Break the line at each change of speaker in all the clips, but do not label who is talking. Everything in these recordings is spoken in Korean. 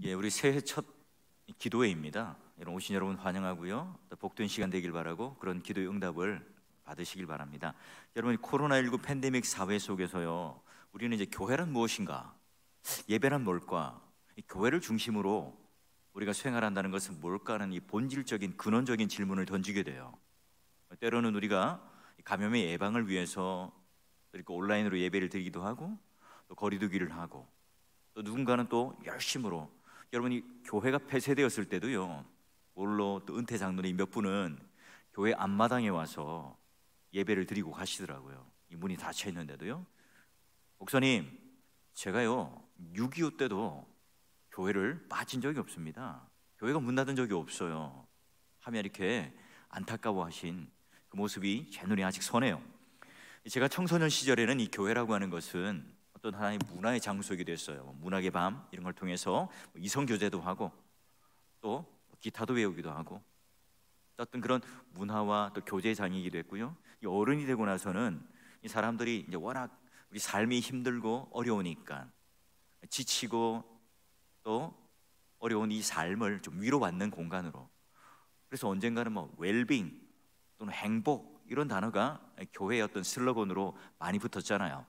예, 우리 새해 첫 기도회입니다. 오신 여러분 환영하고요. 또 복된 시간 되길 바라고 그런 기도의 응답을 받으시길 바랍니다. 여러분, 코로나19 팬데믹 사회 속에서요, 우리는 이제 교회란 무엇인가, 예배란 뭘까, 이 교회를 중심으로 우리가 생활한다는 것은 뭘까 하는 이 본질적인 근원적인 질문을 던지게 돼요. 때로는 우리가 감염의 예방을 위해서 이렇게 온라인으로 예배를 드리기도 하고, 또 거리두기를 하고, 또 누군가는 또 열심으로, 여러분이 교회가 폐쇄되었을 때도요, 물론 또 은퇴 장로님 몇 분은 교회 앞마당에 와서 예배를 드리고 가시더라고요. 이 문이 닫혀 있는데도요. 목사님, 제가요 6.25 때도 교회를 빠진 적이 없습니다. 교회가 문 닫은 적이 없어요 하며 이렇게 안타까워하신 그 모습이 제 눈에 아직 선해요. 제가 청소년 시절에는 이 교회라고 하는 것은 어떤 하나의 문화의 장소이기도 했어요. 문학의 밤 이런 걸 통해서 이성 교제도 하고 또 기타도 배우기도 하고 어떤 그런 문화와 또 교제장이기도 했고요. 이 어른이 되고 나서는 이 사람들이 이제 워낙 우리 삶이 힘들고 어려우니까 지치고 또 어려운 이 삶을 좀 위로받는 공간으로, 그래서 언젠가는 뭐 웰빙 또는 행복 이런 단어가 교회의 어떤 슬로건으로 많이 붙었잖아요.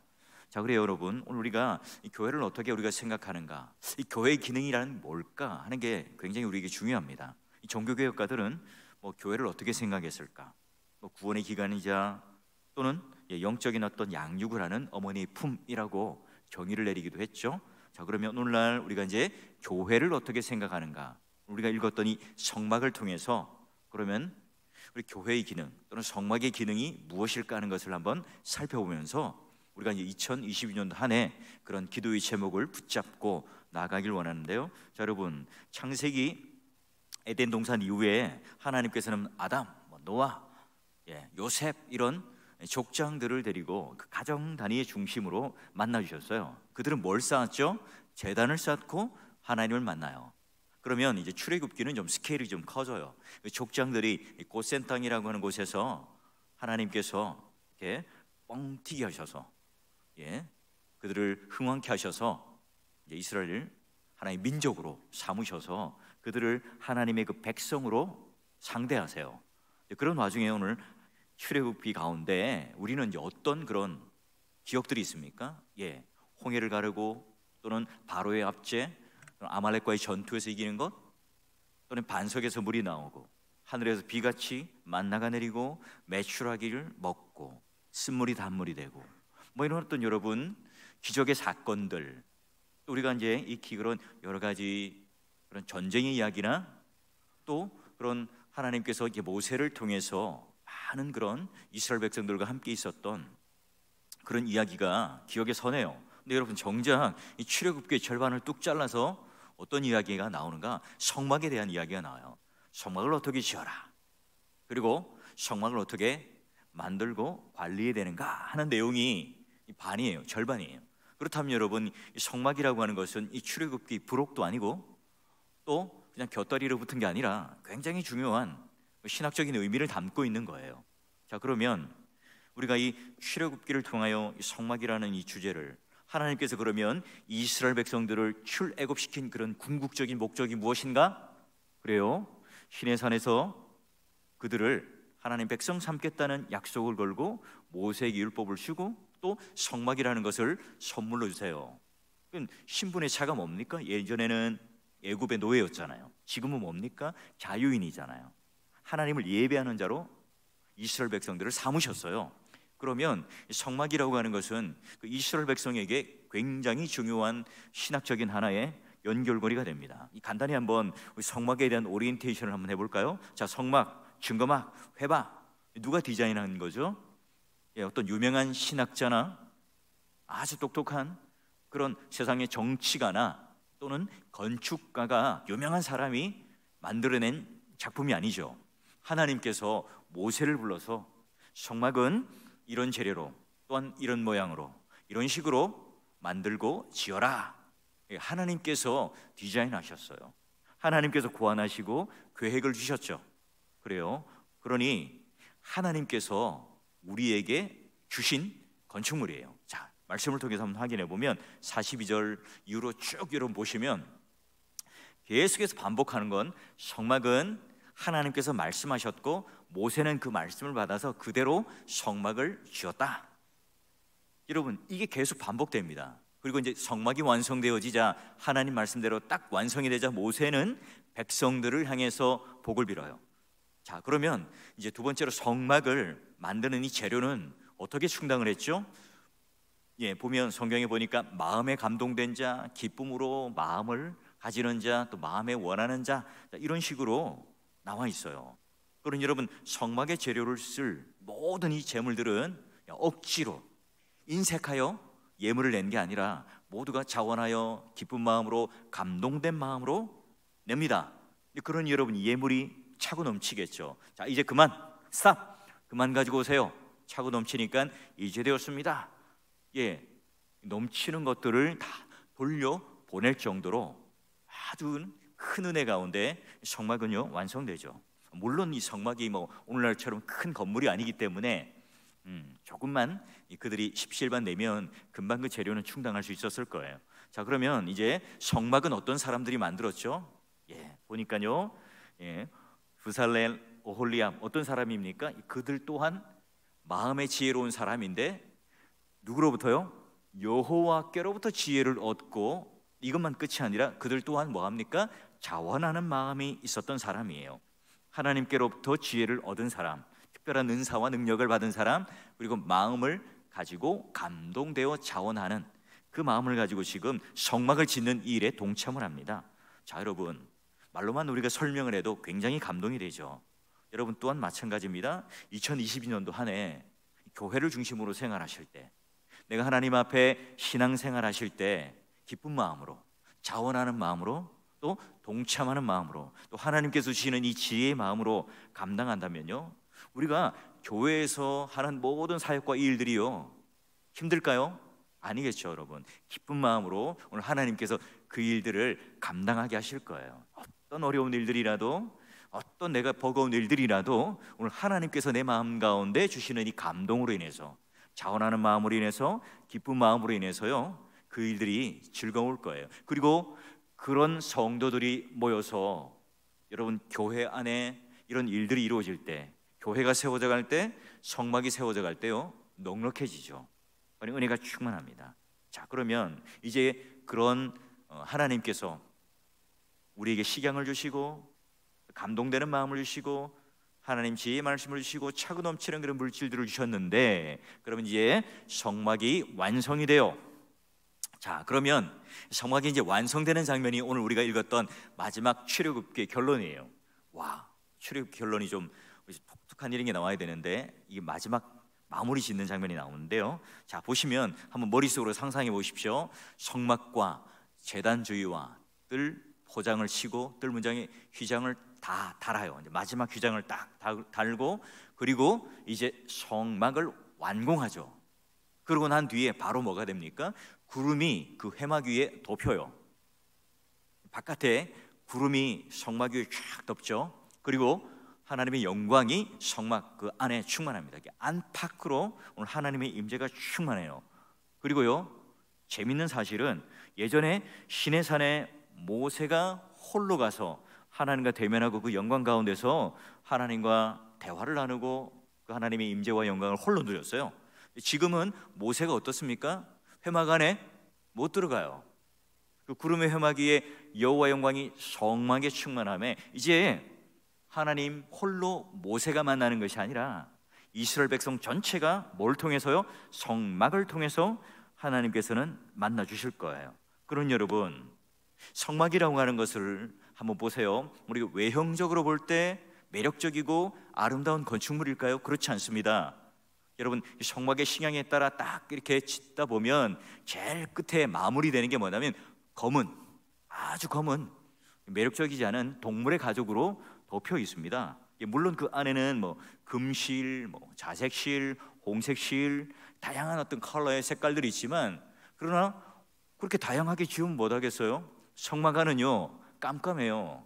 자, 그래요 여러분, 오늘 우리가 이 교회를 어떻게 우리가 생각하는가, 이 교회의 기능이라는 뭘까 하는 게 굉장히 우리에게 중요합니다. 이 종교개혁가들은 뭐 교회를 어떻게 생각했을까, 뭐 구원의 기관이자 또는 영적인 어떤 양육을 하는 어머니의 품이라고 정의를 내리기도 했죠. 자, 그러면 오늘날 우리가 이제 교회를 어떻게 생각하는가, 우리가 읽었던 이 성막을 통해서 그러면 우리 교회의 기능 또는 성막의 기능이 무엇일까 하는 것을 한번 살펴보면서 우리가 이제 2022년도 한 해 그런 기도의 제목을 붙잡고 나가길 원하는데요. 자, 여러분, 창세기 에덴 동산 이후에 하나님께서는 아담, 노아, 요셉 이런 족장들을 데리고 그 가정 단위의 중심으로 만나주셨어요. 그들은 뭘 쌓았죠? 제단을 쌓고 하나님을 만나요. 그러면 이제 출애굽기는 좀 스케일이 좀 커져요. 그 족장들이 고센 땅이라고 하는 곳에서 하나님께서 이렇게 뻥튀기 하셔서 그들을 흥왕케 하셔서 이제 이스라엘 하나의 민족으로 삼으셔서 그들을 하나님의 그 백성으로 상대하세요. 그런 와중에 오늘 출애굽기 가운데 우리는 이제 어떤 그런 기억들이 있습니까? 홍해를 가르고 또는 바로의 압제, 아말렉과의 전투에서 이기는 것, 또는 반석에서 물이 나오고 하늘에서 비같이 만나가 내리고 메추라기를 먹고 쓴물이 단물이 되고 뭐 이런 어떤 여러분 기적의 사건들, 또 우리가 이제 익히 그런 여러 가지 그런 전쟁의 이야기나 또 그런 하나님께서 이렇게 모세를 통해서 많은 그런 이스라엘 백성들과 함께 있었던 그런 이야기가 기억에 서네요. 근데 여러분, 정작 이 출애굽기의 절반을 뚝 잘라서 어떤 이야기가 나오는가? 성막에 대한 이야기가 나와요. 성막을 어떻게 지어라, 그리고 성막을 어떻게 만들고 관리해야 되는가 하는 내용이 반이에요, 절반이에요. 그렇다면 여러분, 이 성막이라고 하는 것은 이 출애굽기 부록도 아니고 또 그냥 곁다리로 붙은 게 아니라 굉장히 중요한 신학적인 의미를 담고 있는 거예요. 자, 그러면 우리가 이 출애굽기를 통하여 이 성막이라는 이 주제를, 하나님께서 그러면 이스라엘 백성들을 출애굽시킨 그런 궁극적인 목적이 무엇인가? 그래요, 시내산에서 그들을 하나님 백성 삼겠다는 약속을 걸고 모세에게 율법을 주고 또 성막이라는 것을 선물로 주세요. 신분의 차가 뭡니까? 예전에는 애굽의 노예였잖아요. 지금은 뭡니까? 자유인이잖아요. 하나님을 예배하는 자로 이스라엘 백성들을 삼으셨어요. 그러면 성막이라고 하는 것은 그 이스라엘 백성에게 굉장히 중요한 신학적인 하나의 연결고리가 됩니다. 간단히 한번 우리 성막에 대한 오리엔테이션을 한번 해볼까요? 자, 성막, 증거막, 회막, 누가 디자인한 거죠? 어떤 유명한 신학자나 아주 똑똑한 그런 세상의 정치가나 또는 건축가가, 유명한 사람이 만들어낸 작품이 아니죠. 하나님께서 모세를 불러서 성막은 이런 재료로 또한 이런 모양으로 이런 식으로 만들고 지어라, 하나님께서 디자인하셨어요. 하나님께서 고안하시고 계획을 주셨죠. 그래요. 그러니 하나님께서 우리에게 주신 건축물이에요. 자, 말씀을 통해서 한번 확인해 보면 42절 이후로 쭉 여러분 보시면 계속해서 반복하는 건 성막은 하나님께서 말씀하셨고 모세는 그 말씀을 받아서 그대로 성막을 지었다. 여러분, 이게 계속 반복됩니다. 그리고 이제 성막이 완성되어지자 하나님 말씀대로 딱 완성이 되자 모세는 백성들을 향해서 복을 빌어요. 자, 그러면 이제 두 번째로 성막을 만드는 이 재료는 어떻게 충당을 했죠? 보면 성경에 보니까 마음에 감동된 자, 기쁨으로 마음을 가지는 자, 또 마음에 원하는 자, 이런 식으로 나와 있어요. 그러니 여러분, 성막의 재료를 쓸 모든 이 재물들은 억지로 인색하여 예물을 낸 게 아니라 모두가 자원하여 기쁜 마음으로 감동된 마음으로 냅니다. 그러니 여러분, 예물이 차고 넘치겠죠. 자, 이제 그만, 스탑, 그만 가지고 오세요. 차고 넘치니까 이제 되었습니다. 넘치는 것들을 다 돌려 보낼 정도로 아주 큰 은혜 가운데 성막은요 완성되죠. 물론 이 성막이 오늘날처럼 큰 건물이 아니기 때문에 조금만 그들이 십시일반 내면 금방 그 재료는 충당할 수 있었을 거예요. 자, 그러면 이제 성막은 어떤 사람들이 만들었죠? 보니까요, 부살렐, 오홀리암, 어떤 사람입니까? 그들 또한 마음의 지혜로운 사람인데 누구로부터요? 여호와께로부터 지혜를 얻고, 이것만 끝이 아니라 그들 또한 뭐합니까? 자원하는 마음이 있었던 사람이에요. 하나님께로부터 지혜를 얻은 사람, 특별한 은사와 능력을 받은 사람, 그리고 마음을 가지고 감동되어 자원하는 그 마음을 가지고 지금 성막을 짓는 이 일에 동참을 합니다. 자, 여러분, 말로만 우리가 설명을 해도 굉장히 감동이 되죠. 여러분 또한 마찬가지입니다. 2022년도 한 해 교회를 중심으로 생활하실 때, 내가 하나님 앞에 신앙생활 하실 때 기쁜 마음으로, 자원하는 마음으로, 또 동참하는 마음으로, 또 하나님께서 주시는 이 지혜의 마음으로 감당한다면요, 우리가 교회에서 하는 모든 사역과 일들이요 힘들까요? 아니겠죠. 여러분, 기쁜 마음으로 오늘 하나님께서 그 일들을 감당하게 하실 거예요. 어떤 어려운 일들이라도, 어떤 내가 버거운 일들이라도 오늘 하나님께서 내 마음 가운데 주시는 이 감동으로 인해서, 자원하는 마음으로 인해서, 기쁜 마음으로 인해서요, 그 일들이 즐거울 거예요. 그리고 그런 성도들이 모여서 여러분, 교회 안에 이런 일들이 이루어질 때, 교회가 세워져 갈 때, 성막이 세워져 갈 때요 넉넉해지죠. 은혜가 충만합니다. 자, 그러면 이제 그런 하나님께서 우리에게 식양을 주시고 감동되는 마음을 주시고 하나님 지혜의 말씀을 주시고 차고 넘치는 그런 물질들을 주셨는데, 그러면 이제 성막이 완성이 돼요. 자, 그러면 성막이 이제 완성되는 장면이 오늘 우리가 읽었던 마지막 출애굽기의 결론이에요. 와, 출애굽기 결론이 좀 독특한 이런 게 나와야 되는데 이게 마지막 마무리 짓는 장면이 나오는데요. 자, 보시면 한번 머릿속으로 상상해 보십시오. 성막과 제단 주위와 뜰 포장을 치고 뜰 문장에 휘장을 다 달아요. 이제 마지막 휘장을 딱 달고, 그리고 이제 성막을 완공하죠. 그러고 난 뒤에 바로 뭐가 됩니까? 구름이 그 회막 위에 덮여요. 바깥에 구름이 성막 위에 쫙 덮죠. 그리고 하나님의 영광이 성막 그 안에 충만합니다. 안팎으로 오늘 하나님의 임재가 충만해요. 그리고요, 재밌는 사실은 예전에 시내산에 모세가 홀로 가서 하나님과 대면하고 그 영광 가운데서 하나님과 대화를 나누고 그 하나님의 임재와 영광을 홀로 누렸어요. 지금은 모세가 어떻습니까? 회막 안에 못 들어가요. 그 구름의 회막 위에 여호와 영광이 성막에 충만함에 이제 하나님 홀로 모세가 만나는 것이 아니라 이스라엘 백성 전체가 뭘 통해서요? 성막을 통해서 하나님께서는 만나 주실 거예요. 그런 여러분, 성막이라고 하는 것을 한번 보세요. 우리가 외형적으로 볼 때 매력적이고 아름다운 건축물일까요? 그렇지 않습니다. 여러분, 성막의 식양에 따라 딱 이렇게 짓다 보면 제일 끝에 마무리되는 게 뭐냐면 검은, 아주 검은 매력적이지 않은 동물의 가죽으로 덮여 있습니다. 물론 그 안에는 금실, 자색실, 홍색실, 다양한 어떤 컬러의 색깔들이 있지만, 그러나 그렇게 다양하게 지으면 못하겠어요? 성막 안은요 깜깜해요.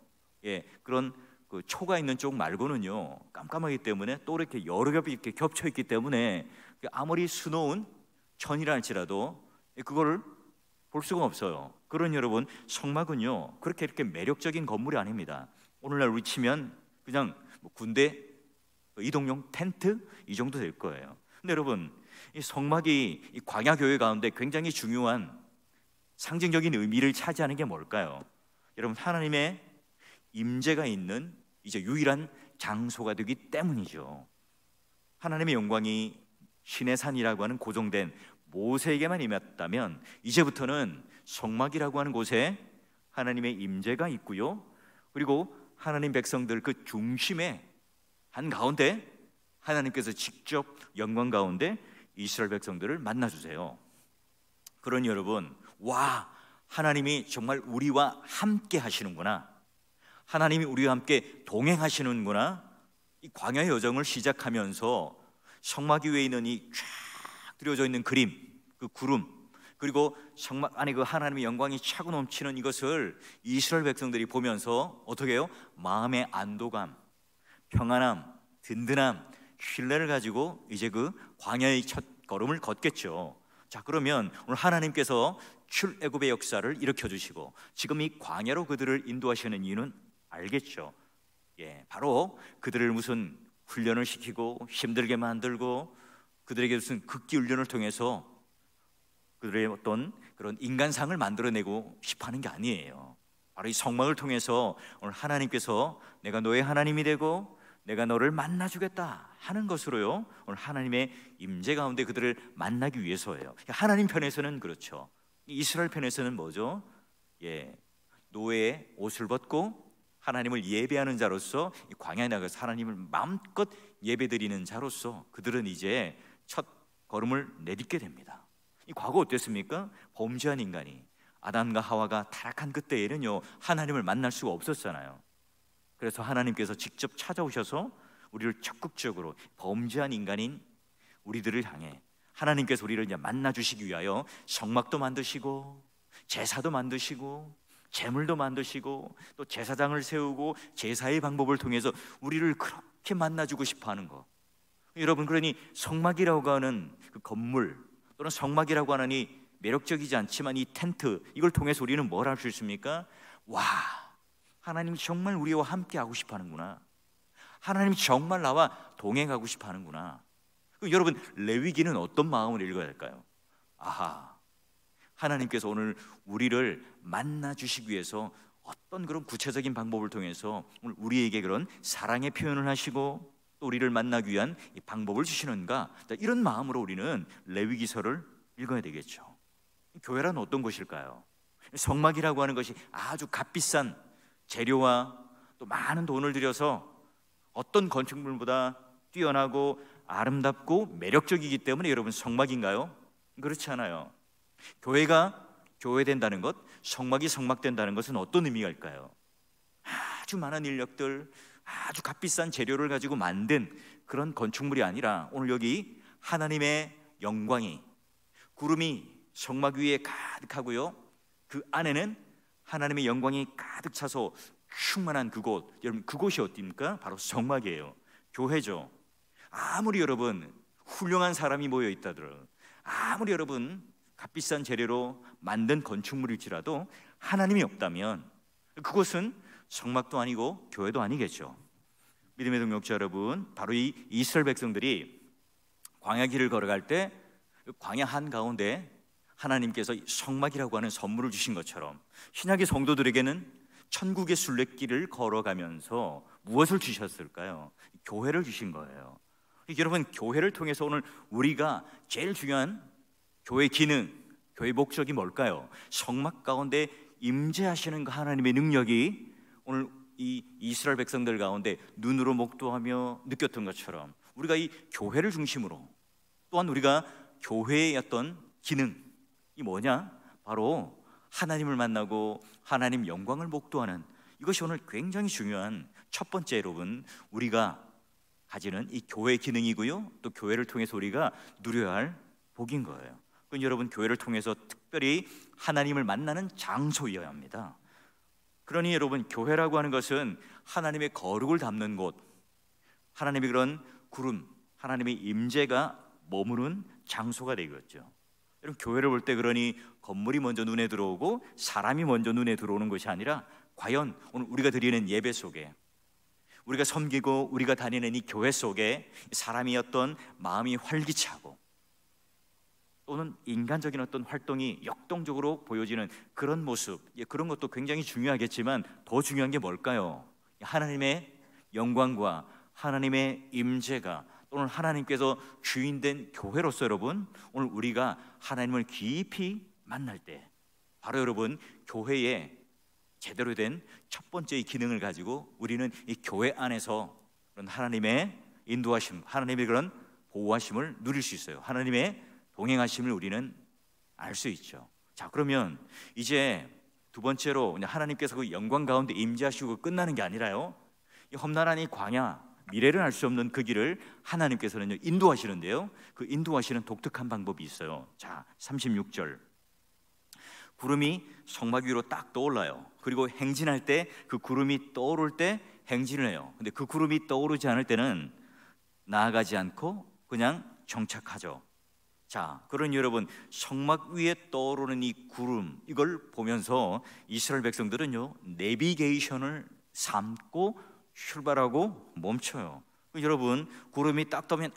그런 그 초가 있는 쪽 말고는요 깜깜하기 때문에, 또 이렇게 여러 겹이 이렇게 겹쳐 있기 때문에 아무리 수놓은 천이라 할지라도 그거를 볼 볼 수가 없어요. 그런 여러분, 성막은요 그렇게 이렇게 매력적인 건물이 아닙니다. 오늘날 우리 치면 그냥 뭐 군대 이동용 텐트 이 정도 될 거예요. 근데 여러분, 이 성막이 이 광야 교회 가운데 굉장히 중요한 상징적인 의미를 차지하는 게 뭘까요? 여러분, 하나님의 임재가 있는 이제 유일한 장소가 되기 때문이죠. 하나님의 영광이 시내산이라고 하는 고정된 모세에게만 임했다면, 이제부터는 성막이라고 하는 곳에 하나님의 임재가 있고요, 그리고 하나님 백성들 그 중심에 한가운데 하나님께서 직접 영광 가운데 이스라엘 백성들을 만나주세요. 그러니 여러분, 와, 하나님이 정말 우리와 함께 하시는구나, 하나님이 우리와 함께 동행하시는구나. 이 광야의 여정을 시작하면서 성막 위에 있는 이 쫙 드려져 있는 그림, 그 구름, 그리고 성막 안에 그 하나님의 영광이 차고 넘치는 이것을 이스라엘 백성들이 보면서 어떻게 해요? 마음의 안도감, 평안함, 든든함, 신뢰를 가지고 이제 그 광야의 첫 걸음을 걷겠죠. 자, 그러면 오늘 하나님께서 출애굽의 역사를 일으켜 주시고 지금 이 광야로 그들을 인도하시는 이유는 알겠죠. 바로 그들을 무슨 훈련을 시키고 힘들게 만들고 그들에게 무슨 극기 훈련을 통해서 그들의 어떤 그런 인간상을 만들어내고 싶어하는 게 아니에요. 바로 이 성막을 통해서 오늘 하나님께서 내가 너의 하나님이 되고 내가 너를 만나주겠다 하는 것으로요, 오늘 하나님의 임재 가운데 그들을 만나기 위해서예요. 하나님 편에서는 그렇죠. 이스라엘 편에서는 뭐죠? 노예의 옷을 벗고 하나님을 예배하는 자로서 이 광야에 나가서 하나님을 마음껏 예배드리는 자로서 그들은 이제 첫 걸음을 내딛게 됩니다. 이 과거 어땠습니까? 범죄한 인간이, 아담과 하와가 타락한 그때에는요 하나님을 만날 수가 없었잖아요. 그래서 하나님께서 직접 찾아오셔서 우리를 적극적으로 범죄한 인간인 우리들을 향해 하나님께서 우리를 이제 만나 주시기 위하여 성막도 만드시고 제사도 만드시고 제물도 만드시고 또 제사장을 세우고 제사의 방법을 통해서 우리를 그렇게 만나주고 싶어하는 거. 여러분, 그러니 성막이라고 하는 그 건물 또는 성막이라고 하는 이 매력적이지 않지만 이 텐트, 이걸 통해서 우리는 뭘 할 수 있습니까? 와, 하나님이 정말 우리와 함께 하고 싶어 하는구나, 하나님이 정말 나와 동행하고 싶어 하는구나. 그럼 여러분, 레위기는 어떤 마음을 읽어야 할까요? 아하, 하나님께서 오늘 우리를 만나 주시기 위해서 어떤 그런 구체적인 방법을 통해서 오늘 우리에게 그런 사랑의 표현을 하시고 또 우리를 만나기 위한 이 방법을 주시는가, 이런 마음으로 우리는 레위기서를 읽어야 되겠죠. 교회란 어떤 곳일까요? 성막이라고 하는 것이 아주 값비싼 재료와 또 많은 돈을 들여서 어떤 건축물보다 뛰어나고 아름답고 매력적이기 때문에 여러분 성막인가요? 그렇지 않아요. 교회가 교회된다는 것, 성막이 성막된다는 것은 어떤 의미일까요? 아주 많은 인력들, 아주 값비싼 재료를 가지고 만든 그런 건축물이 아니라 오늘 여기 하나님의 영광이, 구름이 성막 위에 가득하고요, 그 안에는 하나님의 영광이 가득 차서 충만한 그곳, 여러분 그곳이 어디입니까? 바로 성막이에요. 교회죠. 아무리 여러분 훌륭한 사람이 모여 있다더라도, 아무리 여러분 값비싼 재료로 만든 건축물일지라도 하나님이 없다면 그곳은 성막도 아니고 교회도 아니겠죠. 믿음의 동역자 여러분, 바로 이 이스라엘 백성들이 광야 길을 걸어갈 때 광야 한가운데 하나님께서 성막이라고 하는 선물을 주신 것처럼 신약의 성도들에게는 천국의 순례길을 걸어가면서 무엇을 주셨을까요? 교회를 주신 거예요. 여러분, 교회를 통해서 오늘 우리가 제일 중요한 교회 기능, 교회 목적이 뭘까요? 성막 가운데 임재하시는 그 하나님의 능력이 오늘 이 이스라엘 백성들 가운데 눈으로 목도하며 느꼈던 것처럼 우리가 이 교회를 중심으로, 또한 우리가 교회의 어떤 기능이 뭐냐? 바로 하나님을 만나고 하나님 영광을 목도하는, 이것이 오늘 굉장히 중요한 첫 번째 여러분 우리가 가지는 이 교회의 기능이고요, 또 교회를 통해서 우리가 누려야 할 복인 거예요. 그건 여러분 교회를 통해서 특별히 하나님을 만나는 장소여야 합니다. 그러니 여러분, 교회라고 하는 것은 하나님의 거룩을 담는 곳, 하나님의 그런 구름, 하나님의 임재가 머무는 장소가 되겠죠. 여러분, 교회를 볼 때 그러니 건물이 먼저 눈에 들어오고 사람이 먼저 눈에 들어오는 것이 아니라 과연 오늘 우리가 드리는 예배 속에, 우리가 섬기고 우리가 다니는 이 교회 속에 사람이 어떤 마음이 활기차고 또는 인간적인 어떤 활동이 역동적으로 보여지는 그런 모습, 그런 것도 굉장히 중요하겠지만 더 중요한 게 뭘까요? 하나님의 영광과 하나님의 임재가, 또는 하나님께서 주인된 교회로서 여러분, 오늘 우리가 하나님을 깊이 만날 때 바로 여러분 교회의 제대로 된 첫 번째 기능을 가지고 우리는 이 교회 안에서 그런 하나님의 인도하심, 하나님의 그런 보호하심을 누릴 수 있어요. 하나님의 동행하심을 우리는 알 수 있죠. 자, 그러면 이제 두 번째로 하나님께서 그 영광 가운데 임재하시고 끝나는 게 아니라요, 이 험난한 이 광야, 미래를 알 수 없는 그 길을 하나님께서는 인도하시는데요, 그 인도하시는 독특한 방법이 있어요. 자, 36절, 구름이 성막 위로 딱 떠올라요. 그리고 행진할 때 그 구름이 떠오를 때 행진을 해요. 근데 그 구름이 떠오르지 않을 때는 나아가지 않고 그냥 정착하죠. 자, 그러니 여러분, 성막 위에 떠오르는 이 구름, 이걸 보면서 이스라엘 백성들은요 내비게이션을 삼고 출발하고 멈춰요. 여러분, 구름이 딱 떠면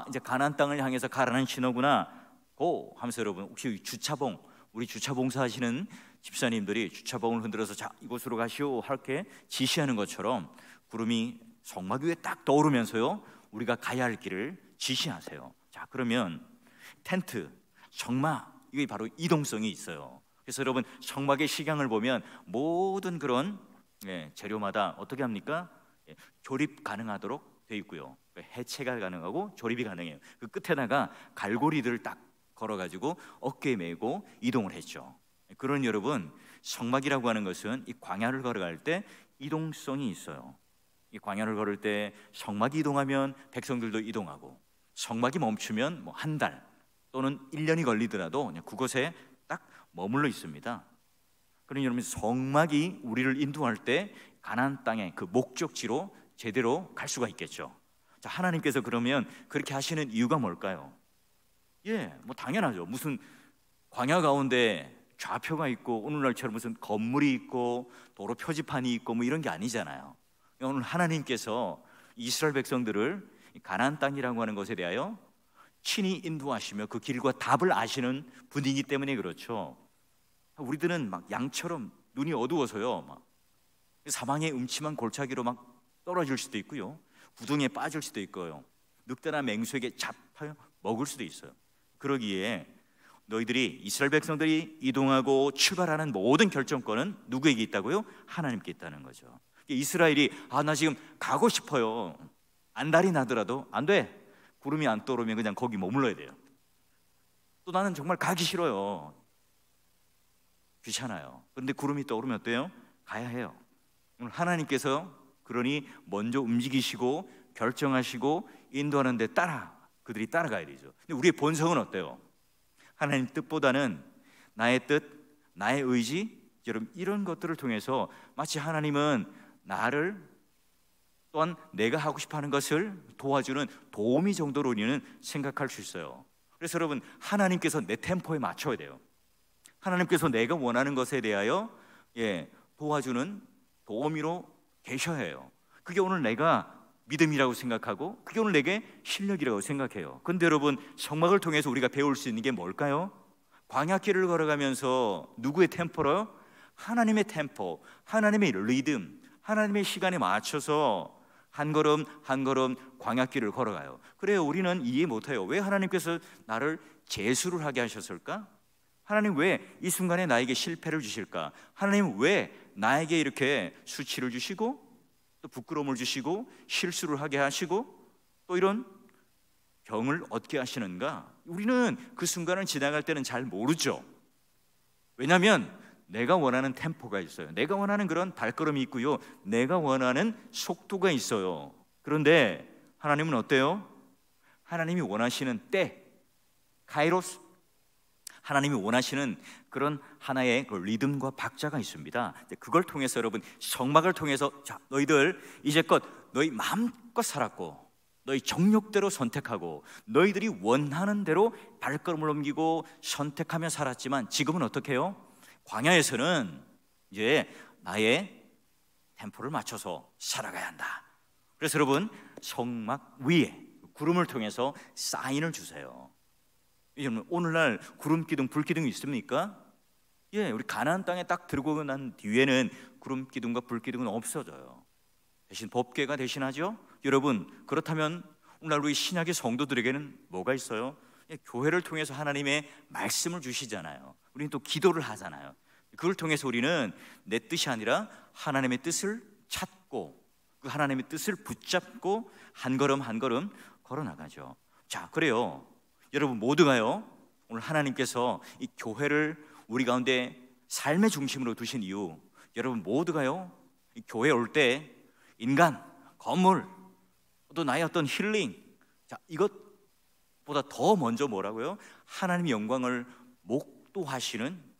이제 가나안 땅을 향해서 가라는 신호구나 고 하면서, 여러분 혹시 주차봉, 우리 주차봉사 하시는 집사님들이 주차봉을 흔들어서 자, 이곳으로 가시오 할게 지시하는 것처럼 구름이 성막 위에 딱 떠오르면서요 우리가 가야 할 길을 지시하세요. 자, 그러면 텐트, 성막, 이게 바로 이동성이 있어요. 그래서 여러분, 성막의 식양을 보면 모든 그런 재료마다 어떻게 합니까? 조립 가능하도록 돼 있고요, 해체가 가능하고 조립이 가능해요. 그 끝에다가 갈고리들을 딱 걸어가지고 어깨에 메고 이동을 했죠. 그런 여러분, 성막이라고 하는 것은 이 광야를 걸어갈 때 이동성이 있어요. 이 광야를 걸을 때 성막이 이동하면 백성들도 이동하고, 성막이 멈추면 뭐 한 달 또는 1년이 걸리더라도 그냥 그곳에 딱 머물러 있습니다. 그러니 여러분, 성막이 우리를 인도할 때 가나안 땅의 그 목적지로 제대로 갈 수가 있겠죠. 자, 하나님께서 그러면 그렇게 하시는 이유가 뭘까요? 뭐 당연하죠. 무슨 광야 가운데 좌표가 있고 오늘날처럼 무슨 건물이 있고 도로 표지판이 있고 뭐 이런 게 아니잖아요. 오늘 하나님께서 이스라엘 백성들을 가나안 땅이라고 하는 것에 대하여 친히 인도하시며 그 길과 답을 아시는 분이기 때문에 그렇죠. 우리들은 막 양처럼 눈이 어두워서요, 막 사방에 음침한 골짜기로 막 떨어질 수도 있고요, 구덩이에 빠질 수도 있고요, 늑대나 맹수에게 잡혀 먹을 수도 있어요. 그러기에 너희들이, 이스라엘 백성들이 이동하고 출발하는 모든 결정권은 누구에게 있다고요? 하나님께 있다는 거죠. 이스라엘이 나 지금 가고 싶어요, 안달이 나더라도 안 돼. 구름이 안 떠오르면 그냥 거기 머물러야 돼요. 또 나는 정말 가기 싫어요, 귀찮아요. 그런데 구름이 떠오르면 어때요? 가야 해요. 오늘 하나님께서 그러니 먼저 움직이시고 결정하시고 인도하는 데 그들이 따라가야 되죠. 근데 우리의 본성은 어때요? 하나님 뜻보다는 나의 뜻, 나의 의지, 여러분 이런 것들을 통해서 마치 하나님은 나를, 또한 내가 하고 싶어하는 것을 도와주는 도우미 정도로 우리는 생각할 수 있어요. 그래서 여러분, 하나님께서 내 템포에 맞춰야 돼요. 하나님께서 내가 원하는 것에 대하여 도와주는 도우미로 계셔야 해요. 그게 오늘 내가 믿음이라고 생각하고 그게 오늘 내게 실력이라고 생각해요. 그런데 여러분, 성막을 통해서 우리가 배울 수 있는 게 뭘까요? 광야길을 걸어가면서 누구의 템포로요? 하나님의 템포, 하나님의 리듬, 하나님의 시간에 맞춰서 한 걸음 한 걸음 광야길을 걸어가요. 그래요, 우리는 이해 못해요. 왜 하나님께서 나를 재수를 하게 하셨을까? 하나님 왜 이 순간에 나에게 실패를 주실까? 하나님 왜 나에게 이렇게 수치를 주시고 또 부끄러움을 주시고 실수를 하게 하시고 또 이런 병을 얻게 하시는가? 우리는 그 순간을 지나갈 때는 잘 모르죠. 왜냐하면 내가 원하는 템포가 있어요. 내가 원하는 그런 발걸음이 있고요, 내가 원하는 속도가 있어요. 그런데 하나님은 어때요? 하나님이 원하시는 때, 카이로스, 하나님이 원하시는 그런 하나의 그 리듬과 박자가 있습니다. 그걸 통해서 여러분, 성막을 통해서 자, 너희들 이제껏 너희 마음껏 살았고 너희 정욕대로 선택하고 너희들이 원하는 대로 발걸음을 옮기고 선택하며 살았지만 지금은 어떻게 해요? 광야에서는 이제 나의 템포를 맞춰서 살아가야 한다. 그래서 여러분, 성막 위에 구름을 통해서 사인을 주세요. 여러분, 오늘날 구름 기둥, 불 기둥이 있습니까? 예, 우리 가나안 땅에 딱 들고 난 뒤에는 구름 기둥과 불 기둥은 없어져요. 대신 법궤가 대신하죠. 여러분, 그렇다면 오늘날 우리 신약의 성도들에게는 뭐가 있어요? 예, 교회를 통해서 하나님의 말씀을 주시잖아요. 우리는 또 기도를 하잖아요. 그걸 통해서 우리는 내 뜻이 아니라 하나님의 뜻을 찾고 그 하나님의 뜻을 붙잡고 한 걸음 한 걸음 걸어 나가죠. 자, 그래요. 여러분 모두가요, 오늘 하나님께서 이 교회를 우리 가운데 삶의 중심으로 두신 이유, 여러분 모두가요, 이 교회에 올 때 인간, 건물, 또 나의 어떤 힐링, 자, 이것보다 더 먼저 뭐라고요? 하나님의 영광을 목도하시는,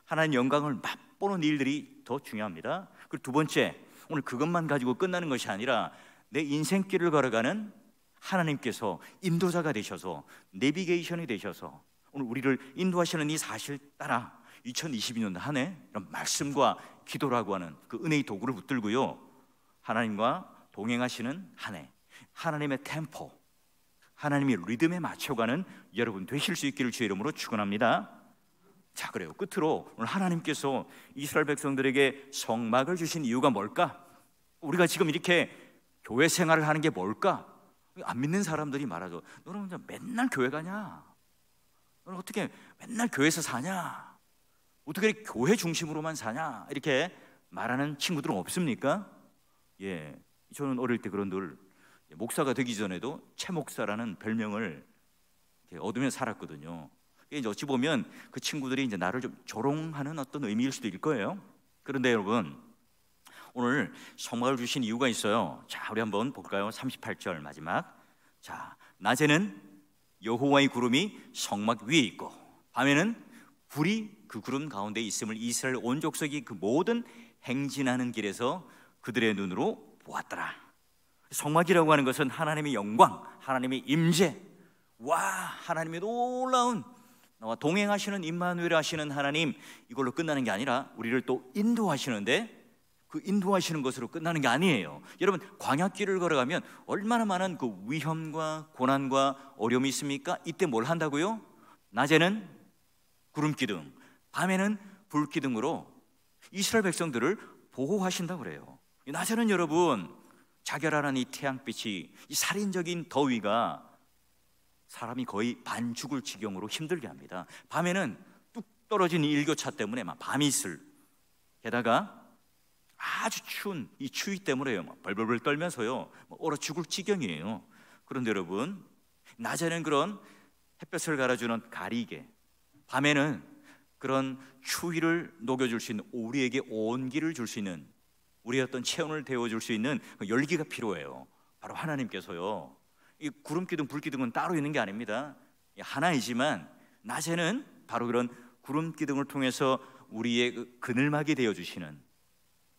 하나님의 영광을 맛보는 일들이 더 중요합니다. 그리고 두 번째, 오늘 그것만 가지고 끝나는 것이 아니라 내 인생길을 걸어가는 하나님께서 인도자가 되셔서, 내비게이션이 되셔서 오늘 우리를 인도하시는 이 사실 따라 2022년 한 해 이런 말씀과 기도라고 하는 그 은혜의 도구를 붙들고요, 하나님과 동행하시는 한 해, 하나님의 템포, 하나님의 리듬에 맞춰가는 여러분 되실 수 있기를 주의 이름으로 축원합니다. 자, 그래요. 끝으로 오늘 하나님께서 이스라엘 백성들에게 성막을 주신 이유가 뭘까? 우리가 지금 이렇게 교회 생활을 하는 게 뭘까? 안 믿는 사람들이 말하죠. 너는 맨날 교회 가냐? 너는 어떻게 맨날 교회에서 사냐? 어떻게 교회 중심으로만 사냐? 이렇게 말하는 친구들은 없습니까? 예, 저는 어릴 때 그런 늘 목사가 되기 전에도 최 목사라는 별명을 얻으며 살았거든요. 이제 어찌 보면 그 친구들이 이제 나를 좀 조롱하는 어떤 의미일 수도 있을 거예요. 그런데 여러분, 오늘 성막을 주신 이유가 있어요. 자, 우리 한번 볼까요? 38절 마지막. 자, 낮에는 여호와의 구름이 성막 위에 있고 밤에는 불이 그 구름 가운데 있음을 이스라엘 온 족속이 그 모든 행진하는 길에서 그들의 눈으로 보았더라. 성막이라고 하는 것은 하나님의 영광, 하나님의 임재, 와, 하나님의 놀라운 나와 동행하시는 임마누엘 하시는 하나님, 이걸로 끝나는 게 아니라 우리를 또 인도하시는데, 그 인도하시는 것으로 끝나는 게 아니에요. 여러분, 광야길을 걸어가면 얼마나 많은 그 위험과 고난과 어려움이 있습니까? 이때 뭘 한다고요? 낮에는 구름기둥, 밤에는 불기둥으로 이스라엘 백성들을 보호하신다고 그래요. 낮에는 여러분, 자결하는 이 태양빛이, 이 살인적인 더위가 사람이 거의 반 죽을 지경으로 힘들게 합니다. 밤에는 뚝 떨어진 일교차 때문에 막 밤이슬, 게다가 아주 추운 이 추위 때문에요, 막 벌벌벌 떨면서요, 얼어 죽을 지경이에요. 그런데 여러분, 낮에는 그런 햇볕을 가려주는 가리개, 밤에는 그런 추위를 녹여줄 수 있는, 우리에게 온기를 줄 수 있는, 우리의 어떤 체온을 데워줄 수 있는 열기가 필요해요. 바로 하나님께서요, 이 구름기둥, 불기둥은 따로 있는 게 아닙니다. 하나이지만 낮에는 바로 그런 구름기둥을 통해서 우리의 그늘막이 되어주시는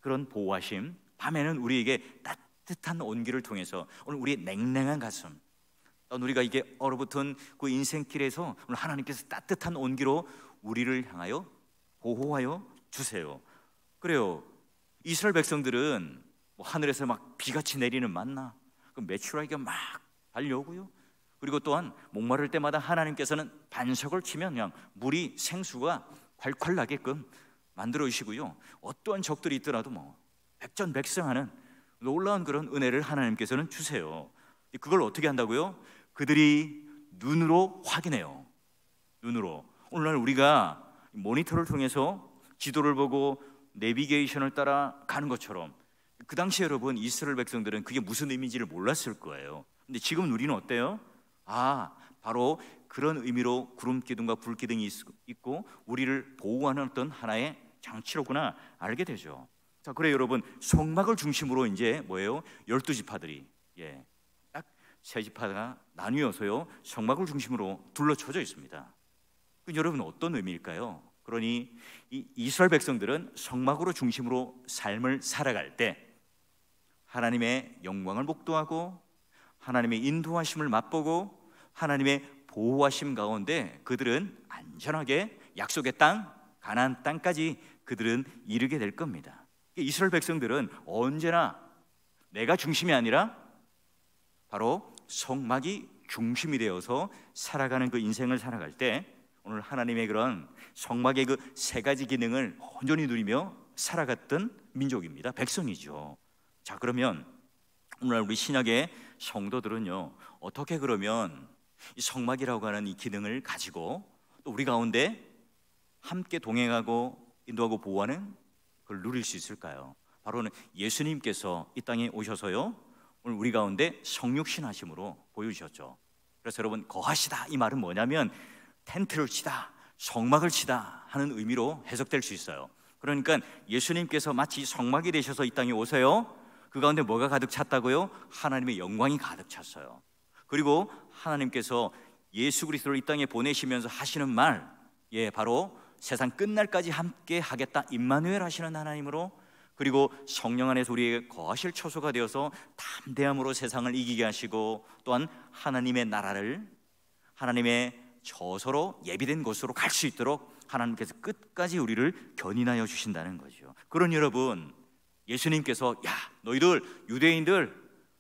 그런 보호하심, 밤에는 우리에게 따뜻한 온기를 통해서 오늘 우리의 냉랭한 가슴, 또 우리가 이게 얼어붙은 그 인생길에서 오늘 하나님께서 따뜻한 온기로 우리를 향하여 보호하여 주세요. 그래요. 이스라엘 백성들은 뭐 하늘에서 막 비같이 내리는 만나, 그 메추라기가 막 달려오고요, 그리고 또한 목마를 때마다 하나님께서는 반석을 치면 그냥 물이, 생수가 콸콸 나게끔 만들어 주시고요, 어떠한 적들이 있더라도 뭐 백전백승하는 놀라운 그런 은혜를 하나님께서는 주세요. 그걸 어떻게 한다고요? 그들이 눈으로 확인해요. 눈으로. 오늘날 우리가 모니터를 통해서 지도를 보고 내비게이션을 따라 가는 것처럼, 그 당시 여러분 이스라엘 백성들은 그게 무슨 의미인지를 몰랐을 거예요. 근데 지금 우리는 어때요? 아, 바로 그런 의미로 구름기둥과 불기둥이 있고 우리를 보호하는 어떤 하나의 장치로구나 알게 되죠. 자, 그래 여러분, 성막을 중심으로 이제 뭐예요? 12지파들이 딱 세 지파가 나뉘어서요, 성막을 중심으로 둘러쳐져 있습니다. 그 여러분 어떤 의미일까요? 그러니 이 이스라엘 백성들은 성막으로 중심으로 삶을 살아갈 때 하나님의 영광을 목도하고 하나님의 인도하심을 맛보고 하나님의 보호하심 가운데 그들은 안전하게 약속의 땅, 가나안 땅까지 그들은 이르게 될 겁니다. 이스라엘 백성들은 언제나 내가 중심이 아니라 바로 성막이 중심이 되어서 살아가는 그 인생을 살아갈 때 오늘 하나님의 그런 성막의 그 세 가지 기능을 온전히 누리며 살아갔던 민족입니다. 백성이죠. 자, 그러면 오늘 우리 신약의 성도들은요, 어떻게 그러면 이 성막이라고 하는 이 기능을 가지고 또 우리 가운데 함께 동행하고 인도하고 보호하는 그걸 누릴 수 있을까요? 바로는 예수님께서 이 땅에 오셔서요, 오늘 우리 가운데 성육신하심으로 보여주셨죠. 그래서 여러분, 거하시다 이 말은 뭐냐면 텐트를 치다, 성막을 치다 하는 의미로 해석될 수 있어요. 그러니까 예수님께서 마치 성막이 되셔서 이 땅에 오세요. 그 가운데 뭐가 가득 찼다고요? 하나님의 영광이 가득 찼어요. 그리고 하나님께서 예수 그리스도를 이 땅에 보내시면서 하시는 말, 바로 세상 끝날까지 함께 하겠다, 임마누엘 하시는 하나님으로, 그리고 성령 안에서 우리에게 거하실 처소가 되어서 담대함으로 세상을 이기게 하시고, 또한 하나님의 나라를 하나님의 저서로 예비된 곳으로 갈 수 있도록 하나님께서 끝까지 우리를 견인하여 주신다는 거죠. 그런 여러분, 예수님께서 야, 너희들 유대인들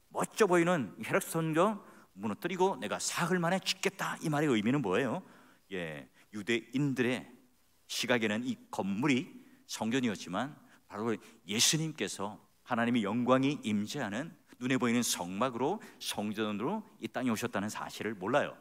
멋져 보이는 헤롯 성전 무너뜨리고 내가 사흘 만에 짓겠다, 이 말의 의미는 뭐예요? 유대인들의 시각에는 이 건물이 성전이었지만 바로 예수님께서 하나님의 영광이 임재하는 눈에 보이는 성막으로, 성전으로 이 땅에 오셨다는 사실을 몰라요.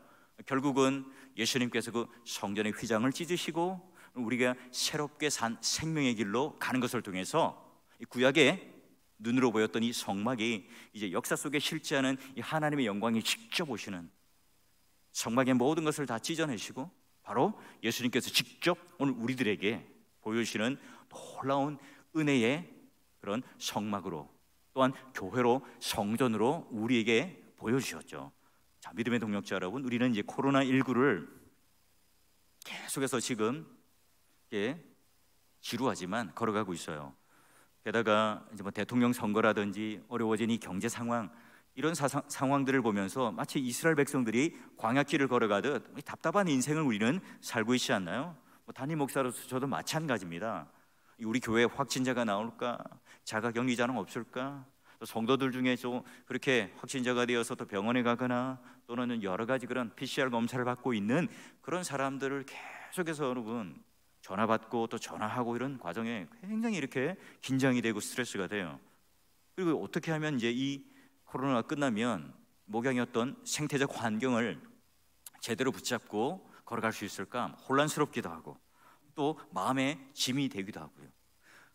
결국은 예수님께서 그 성전의 휘장을 찢으시고 우리가 새롭게 산 생명의 길로 가는 것을 통해서 이 구약에 눈으로 보였던 이 성막이 이제 역사 속에 실제하는 이 하나님의 영광이 직접 오시는, 성막의 모든 것을 다 찢어내시고 바로 예수님께서 직접 오늘 우리들에게 보여주시는 놀라운 은혜의 그런 성막으로, 또한 교회로, 성전으로 우리에게 보여주셨죠. 자, 믿음의 동역자 여러분, 우리는 이제 코로나19를 계속해서 지금 지루하지만 걸어가고 있어요. 게다가 이제 뭐 대통령 선거라든지 어려워진 이 경제 상황, 이런 상황들을 보면서 마치 이스라엘 백성들이 광야길을 걸어가듯 답답한 인생을 우리는 살고 있지 않나요? 담임 목사로서 저도 마찬가지입니다. 우리 교회에 확진자가 나올까? 자가격리자는 없을까? 또 성도들 중에 좀 그렇게 확진자가 되어서 또 병원에 가거나 또는 여러 가지 그런 PCR 검사를 받고 있는 그런 사람들을 계속해서 여러분 전화 받고 또 전화하고 이런 과정에 굉장히 이렇게 긴장이 되고 스트레스가 돼요. 그리고 어떻게 하면 이제 이 코로나가 끝나면 목양이었던 생태적 환경을 제대로 붙잡고 걸어갈 수 있을까 혼란스럽기도 하고 또 마음에 짐이 되기도 하고요.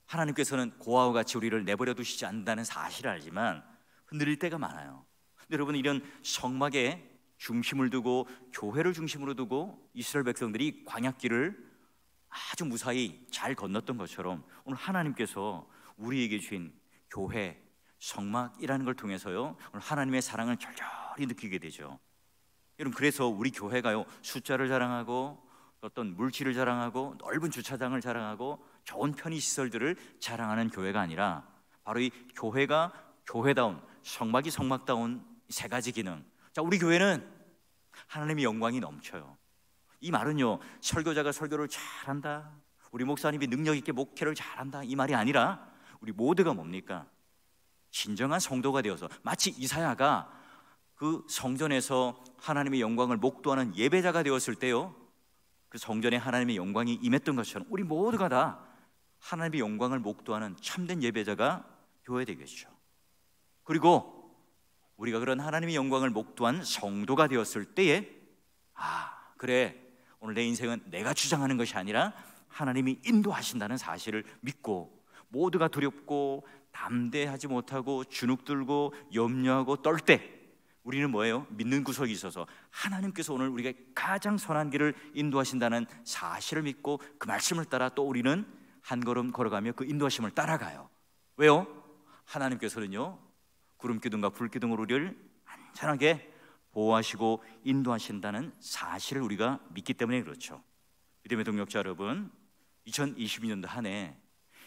하나님께서는 고아와 같이 우리를 내버려 두시지 않는다는 사실을 알지만 흔들릴 때가 많아요. 근데 여러분, 이런 성막에 중심을 두고 교회를 중심으로 두고 이스라엘 백성들이 광야길을 아주 무사히 잘 건넜던 것처럼 오늘 하나님께서 우리에게 주신 교회, 성막이라는 걸 통해서요, 오늘 하나님의 사랑을 절절히 느끼게 되죠. 여러분, 그래서 우리 교회가요 숫자를 자랑하고 어떤 물질을 자랑하고 넓은 주차장을 자랑하고 좋은 편의시설들을 자랑하는 교회가 아니라 바로 이 교회가 교회다운, 성막이 성막다운 세 가지 기능. 자, 우리 교회는 하나님의 영광이 넘쳐요. 이 말은요 설교자가 설교를 잘한다, 우리 목사님이 능력 있게 목회를 잘한다, 이 말이 아니라 우리 모두가 뭡니까? 진정한 성도가 되어서 마치 이사야가 그 성전에서 하나님의 영광을 목도하는 예배자가 되었을 때요, 그 성전에 하나님의 영광이 임했던 것처럼 우리 모두가 다 하나님의 영광을 목도하는 참된 예배자가 되어야 되겠죠. 그리고 우리가 그런 하나님의 영광을 목도한 성도가 되었을 때에 그래, 오늘 내 인생은 내가 주장하는 것이 아니라 하나님이 인도하신다는 사실을 믿고 모두가 두렵고 담대하지 못하고 주눅들고 염려하고 떨 때 우리는 뭐예요? 믿는 구석이 있어서 하나님께서 오늘 우리가 가장 선한 길을 인도하신다는 사실을 믿고 그 말씀을 따라 또 우리는 한 걸음 걸어가며 그 인도하심을 따라가요. 왜요? 하나님께서는요 구름기둥과 불기둥으로 우리를 안전하게 보호하시고 인도하신다는 사실을 우리가 믿기 때문에 그렇죠. 믿음의 동역자 여러분, 2022년도 한 해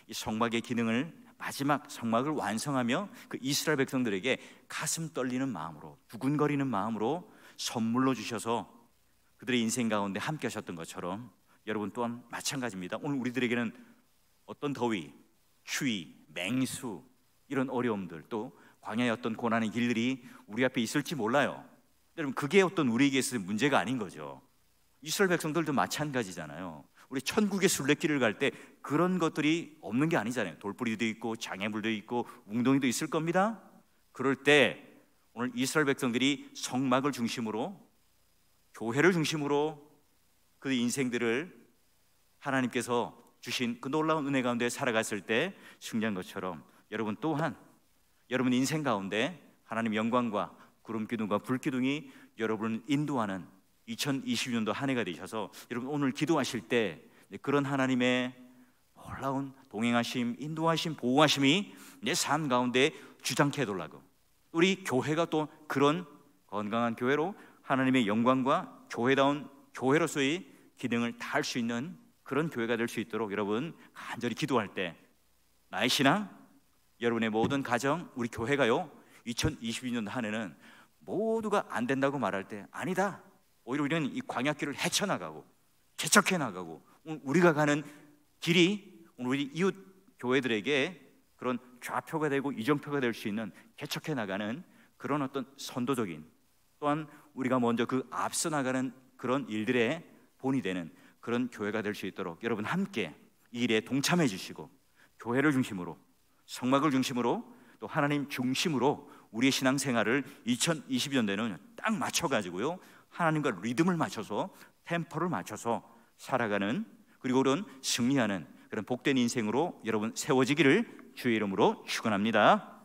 이 성막의 기능을 마지막 성막을 완성하며 그 이스라엘 백성들에게 가슴 떨리는 마음으로, 두근거리는 마음으로 선물로 주셔서 그들의 인생 가운데 함께 하셨던 것처럼 여러분 또한 마찬가지입니다. 오늘 우리들에게는 어떤 더위, 추위, 맹수, 이런 어려움들, 또 광야의 어떤 고난의 길들이 우리 앞에 있을지 몰라요. 여러분, 그게 어떤 우리에게 있어서 문제가 아닌 거죠. 이스라엘 백성들도 마찬가지잖아요. 우리 천국의 순례길을 갈 때 그런 것들이 없는 게 아니잖아요. 돌뿌리도 있고 장애물도 있고 웅덩이도 있을 겁니다. 그럴 때 오늘 이스라엘 백성들이 성막을 중심으로, 교회를 중심으로 그 인생들을 하나님께서 주신 그 놀라운 은혜 가운데 살아갔을 때 승리한 것처럼 여러분 또한 여러분 인생 가운데 하나님 영광과 구름 기둥과 불 기둥이 여러분을 인도하는 2020년도 한 해가 되셔서 여러분 오늘 기도하실 때 그런 하나님의 놀라운 동행하심, 인도하심, 보호하심이 내 삶 가운데 주장케 해달라고, 우리 교회가 또 그런 건강한 교회로 하나님의 영광과 교회다운 교회로서의 기능을 다할 수 있는 그런 교회가 될 수 있도록 여러분 간절히 기도할 때 나의 신앙, 여러분의 모든 가정, 우리 교회가요 2022년 한 해는 모두가 안 된다고 말할 때 아니다, 오히려 우리는 이 광야길을 헤쳐나가고 개척해 나가고 우리가 가는 길이 우리 이웃 교회들에게 그런 좌표가 되고 이정표가 될 수 있는 개척해 나가는 그런 어떤 선도적인, 또한 우리가 먼저 그 앞서 나가는 그런 일들의 본이 되는 그런 교회가 될 수 있도록 여러분 함께 이 일에 동참해 주시고 교회를 중심으로, 성막을 중심으로, 또 하나님 중심으로 우리의 신앙생활을 2020년대는 딱 맞춰가지고요 하나님과 리듬을 맞춰서 템포를 맞춰서 살아가는, 그리고 그런 승리하는 그런 복된 인생으로 여러분 세워지기를 주의 이름으로 축원합니다.